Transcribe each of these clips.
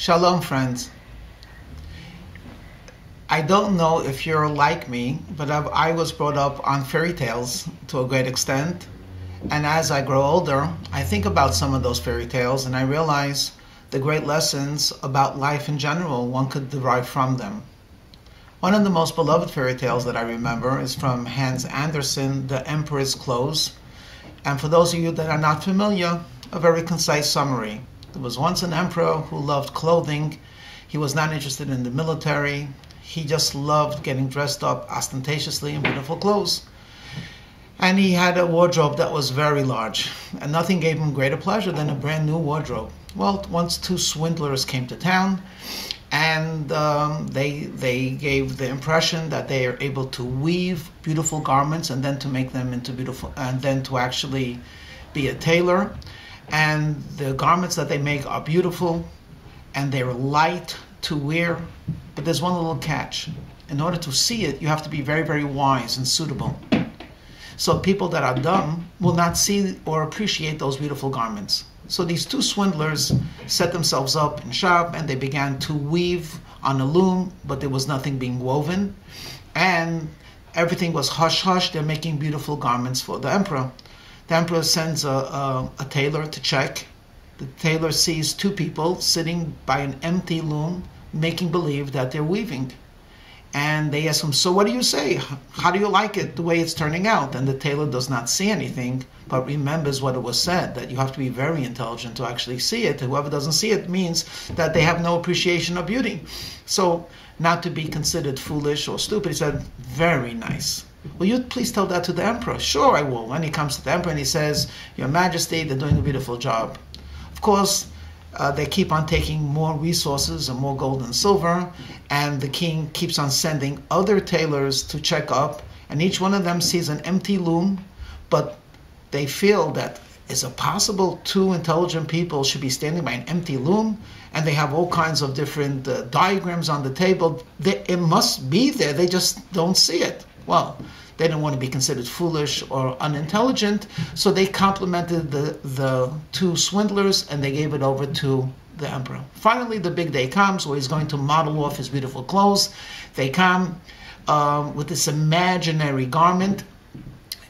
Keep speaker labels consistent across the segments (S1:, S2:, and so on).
S1: Shalom, friends. I don't know if you're like me, but I was brought up on fairy tales to a great extent. And as I grow older, I think about some of those fairy tales and I realize the great lessons about life in general one could derive from them. One of the most beloved fairy tales that I remember is from Hans Andersen, The Emperor's Clothes. And for those of you that are not familiar, a very concise summary. There was once an emperor who loved clothing. He was not interested in the military. He just loved getting dressed up ostentatiously in beautiful clothes. And he had a wardrobe that was very large. And nothing gave him greater pleasure than a brand new wardrobe. Well, once two swindlers came to town, and they gave the impression that they are able to weave beautiful garments and then to make them into beautiful, and then to actually be a tailor. And the garments that they make are beautiful and they're light to wear, but there's one little catch. In order to see it, you have to be very, very wise and suitable. So people that are dumb will not see or appreciate those beautiful garments. So these two swindlers set themselves up in shop and they began to weave on a loom, but there was nothing being woven. And everything was hush-hush. They're making beautiful garments for the emperor. The emperor sends a tailor to check. The tailor sees two people sitting by an empty loom, making believe that they're weaving. And they ask him, so what do you say? How do you like it, the way it's turning out? And the tailor does not see anything, but remembers what it was said, that you have to be very intelligent to actually see it. Whoever doesn't see it means that they have no appreciation of beauty. So not to be considered foolish or stupid, he said, very nice. Will you please tell that to the emperor? Sure, I will. And he comes to the emperor and he says, Your Majesty, they're doing a beautiful job. Of course, they keep on taking more resources and more gold and silver, and the king keeps on sending other tailors to check up, and each one of them sees an empty loom, but they feel that is it possible two intelligent people should be standing by an empty loom? And they have all kinds of different diagrams on the table. It must be there, they just don't see it. Well, they didn't want to be considered foolish or unintelligent, so they complimented the two swindlers and they gave it over to the emperor. Finally, the big day comes where he's going to model off his beautiful clothes. They come with this imaginary garment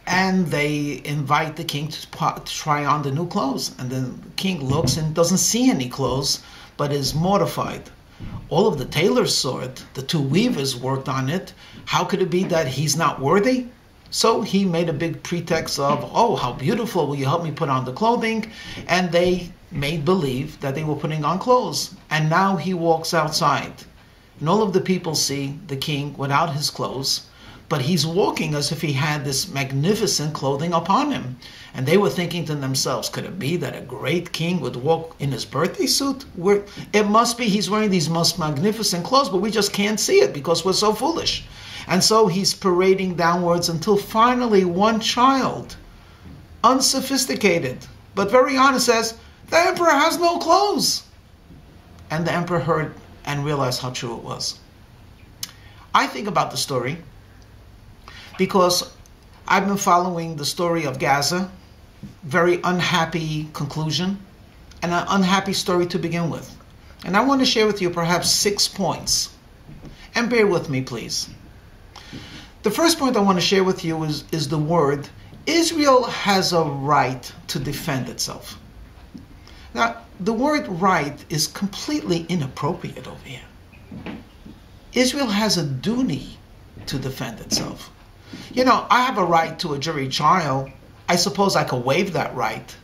S1: and they invite the king to try on the new clothes. And the king looks and doesn't see any clothes, but is mortified. All of the tailors saw it. The two weavers worked on it. How could it be that he's not worthy? So he made a big pretext of, oh, how beautiful, will you help me put on the clothing? And they made believe that they were putting on clothes. And now he walks outside. And all of the people see the king without his clothes, but he's walking as if he had this magnificent clothing upon him. And they were thinking to themselves, could it be that a great king would walk in his birthday suit? It must be he's wearing these most magnificent clothes, but we just can't see it because we're so foolish. And so he's parading downwards until finally one child, unsophisticated, but very honest, says, the emperor has no clothes. And the emperor heard and realized how true it was. I think about the story because I've been following the story of Gaza, very unhappy conclusion, and an unhappy story to begin with. And I want to share with you perhaps 6 points. And bear with me, please. The first point I want to share with you is the word, Israel has a right to defend itself. Now, the word right is completely inappropriate over here. Israel has a duty to defend itself. You know, I have a right to a jury trial. I suppose I could waive that right.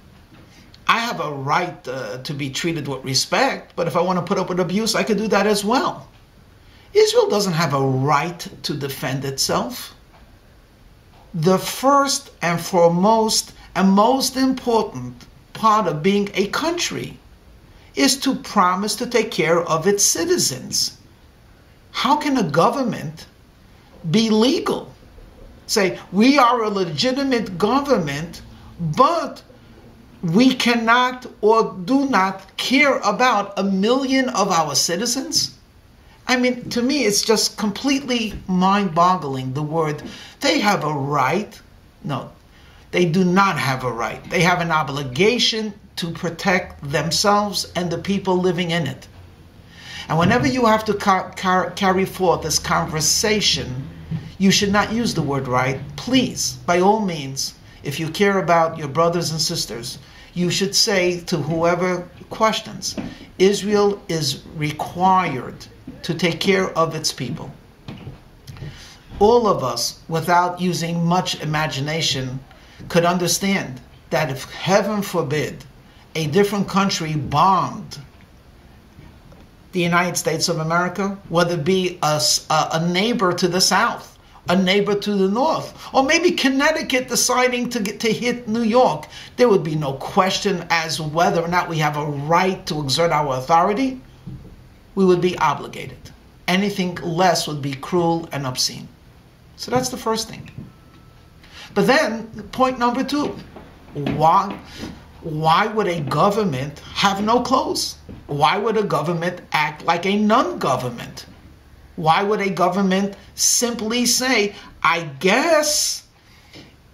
S1: I have a right to be treated with respect, but if I want to put up with abuse, I could do that as well. Israel doesn't have a right to defend itself. The first and foremost and most important part of being a country is to promise to take care of its citizens. How can a government be legal? Say, we are a legitimate government, but we cannot or do not care about 1 million of our citizens? I mean, to me, it's just completely mind-boggling, the word, they have a right. No, they do not have a right. They have an obligation to protect themselves and the people living in it. And whenever you have to carry forth this conversation, you should not use the word right. Please, by all means, if you care about your brothers and sisters, you should say to whoever questions, Israel is required to take care of its people. All of us, without using much imagination, could understand that if, heaven forbid, a different country bombed the United States of America, whether it be a neighbor to the south, a neighbor to the north, or maybe Connecticut deciding to hit New York, there would be no question as to whether or not we have a right to exert our authority. We would be obligated. Anything less would be cruel and obscene. So that's the first thing. But then, point number two, why would a government have no clothes? Why would a government act like a non-government? Why would a government simply say, I guess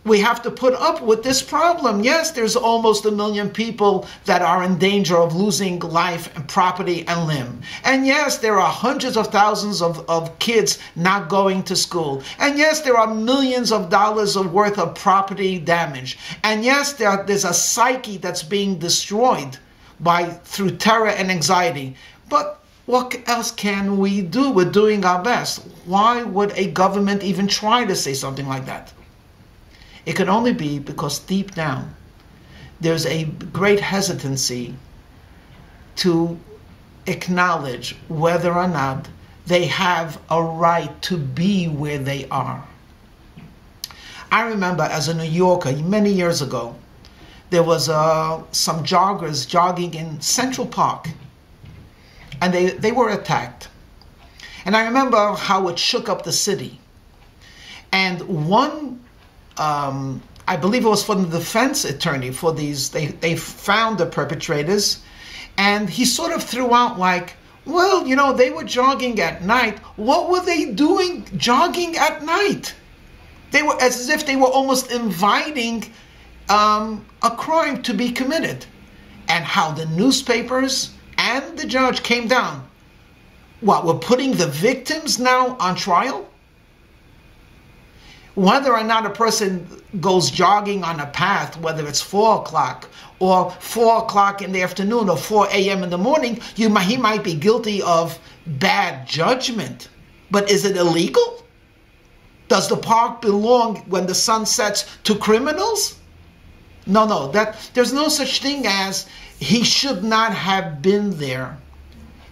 S1: we have to put up with this problem? Yes, there's almost 1 million people that are in danger of losing life and property and limb. And yes, there are hundreds of thousands of kids not going to school. And yes, there are millions of dollars of worth of property damage. And yes, there's a psyche that's being destroyed through terror and anxiety. But what else can we do? We're doing our best. Why would a government even try to say something like that? It can only be because deep down, there's a great hesitancy to acknowledge whether or not they have a right to be where they are. I remember as a New Yorker, many years ago, there was some joggers jogging in Central Park, and they were attacked. And I remember how it shook up the city. And one, I believe it was from the defense attorney for these, they found the perpetrators, and he sort of threw out like, well, you know, they were jogging at night. What were they doing jogging at night? They were as if they were almost inviting a crime to be committed. And how the newspapers and the judge came down. What, we're putting the victims now on trial? Whether or not a person goes jogging on a path, whether it's 4 o'clock or 4 o'clock in the afternoon or 4 a.m. in the morning, he might be guilty of bad judgment. But is it illegal? Does the park belong when the sun sets to criminals? No, there's no such thing as he should not have been there.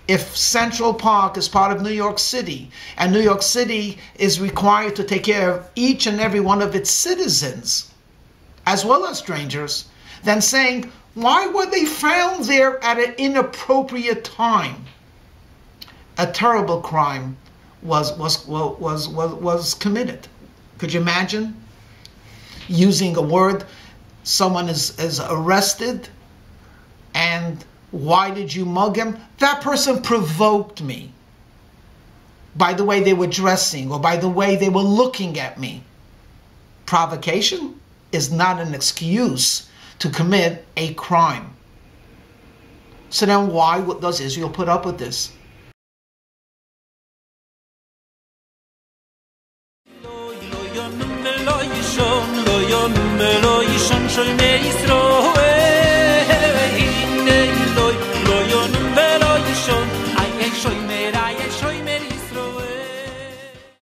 S1: If Central Park is part of New York City, and New York City is required to take care of each and every one of its citizens, as well as strangers, then saying, why were they found there at an inappropriate time? A terrible crime was committed. Could you imagine? Using a word, someone is arrested, and why did you mug him? That person provoked me by the way they were dressing or by the way they were looking at me. Provocation is not an excuse to commit a crime. So then why does Israel put up with this?
S2: lo yishon shel me Yisro